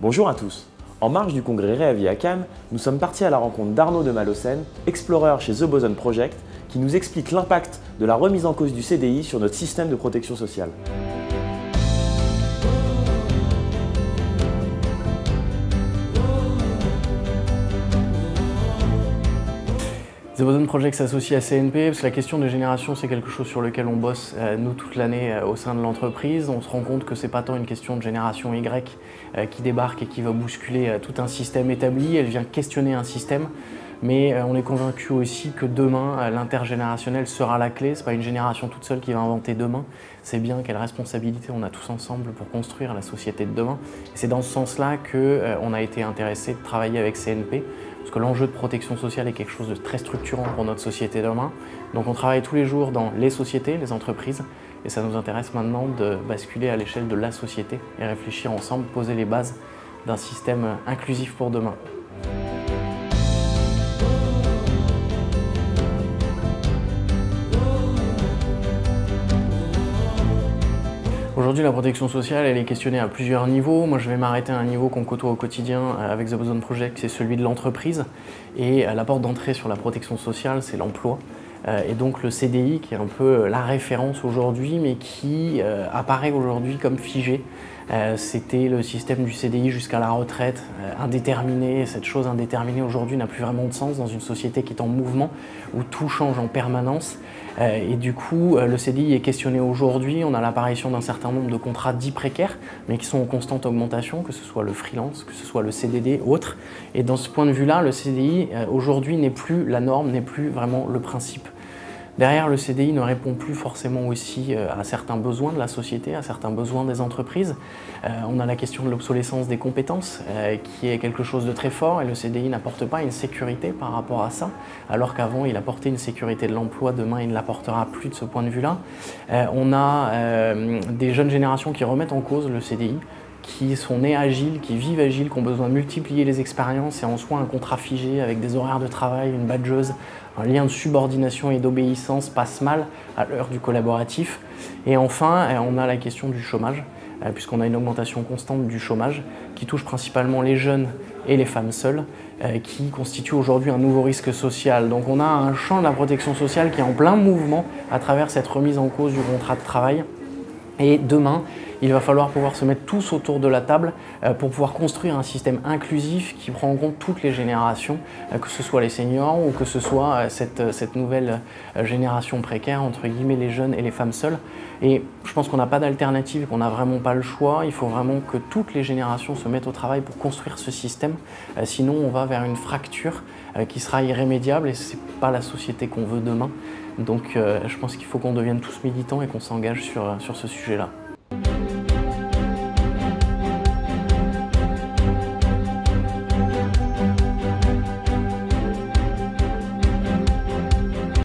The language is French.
Bonjour à tous. En marge du congrès Réavis à Cannes, nous sommes partis à la rencontre d'Arnaud de Malocène, explorer chez The Boson Project, qui nous explique l'impact de la remise en cause du CDI sur notre système de protection sociale. The Boson Project s'associe à CNP parce que la question de génération, c'est quelque chose sur lequel on bosse, nous, toute l'année au sein de l'entreprise. On se rend compte que c'est pas tant une question de génération Y qui débarque et qui va bousculer tout un système établi. Elle vient questionner un système, mais on est convaincu aussi que demain, l'intergénérationnel sera la clé. C'est pas une génération toute seule qui va inventer demain. C'est bien quelle responsabilité on a tous ensemble pour construire la société de demain. C'est dans ce sens-là qu'on a été intéressé de travailler avec CNP. Parce que l'enjeu de protection sociale est quelque chose de très structurant pour notre société demain. Donc on travaille tous les jours dans les sociétés, les entreprises, et ça nous intéresse maintenant de basculer à l'échelle de la société et réfléchir ensemble, poser les bases d'un système inclusif pour demain. Aujourd'hui, la protection sociale, elle est questionnée à plusieurs niveaux. Moi, je vais m'arrêter à un niveau qu'on côtoie au quotidien avec The Boson Project, c'est celui de l'entreprise. Et la porte d'entrée sur la protection sociale, c'est l'emploi. Et donc le CDI, qui est un peu la référence aujourd'hui, mais qui apparaît aujourd'hui comme figé. C'était le système du CDI jusqu'à la retraite, indéterminé. Cette chose indéterminée aujourd'hui n'a plus vraiment de sens dans une société qui est en mouvement, où tout change en permanence. Et du coup, le CDI est questionné aujourd'hui. On a l'apparition d'un certain nombre de contrats dits précaires, mais qui sont en constante augmentation, que ce soit le freelance, que ce soit le CDD ou autre. Et dans ce point de vue-là, le CDI aujourd'hui n'est plus la norme, n'est plus vraiment le principe. Derrière, le CDI ne répond plus forcément aussi à certains besoins de la société, à certains besoins des entreprises. On a la question de l'obsolescence des compétences, qui est quelque chose de très fort, et le CDI n'apporte pas une sécurité par rapport à ça, alors qu'avant il apportait une sécurité de l'emploi, demain il ne l'apportera plus de ce point de vue-là. On a des jeunes générations qui remettent en cause le CDI, qui sont nés agiles, qui vivent agiles, qui ont besoin de multiplier les expériences et en soi un contrat figé avec des horaires de travail, une badgeuse, un lien de subordination et d'obéissance passe mal à l'heure du collaboratif. Et enfin, on a la question du chômage, puisqu'on a une augmentation constante du chômage qui touche principalement les jeunes et les femmes seules, qui constituent aujourd'hui un nouveau risque social. Donc on a un champ de la protection sociale qui est en plein mouvement à travers cette remise en cause du contrat de travail. Et demain, il va falloir pouvoir se mettre tous autour de la table pour pouvoir construire un système inclusif qui prend en compte toutes les générations, que ce soit les seniors ou que ce soit cette nouvelle génération précaire, entre guillemets les jeunes et les femmes seules. Et je pense qu'on n'a pas d'alternative, qu'on n'a vraiment pas le choix. Il faut vraiment que toutes les générations se mettent au travail pour construire ce système. Sinon, on va vers une fracture qui sera irrémédiable et ce n'est pas la société qu'on veut demain. Donc je pense qu'il faut qu'on devienne tous militants et qu'on s'engage sur ce sujet-là.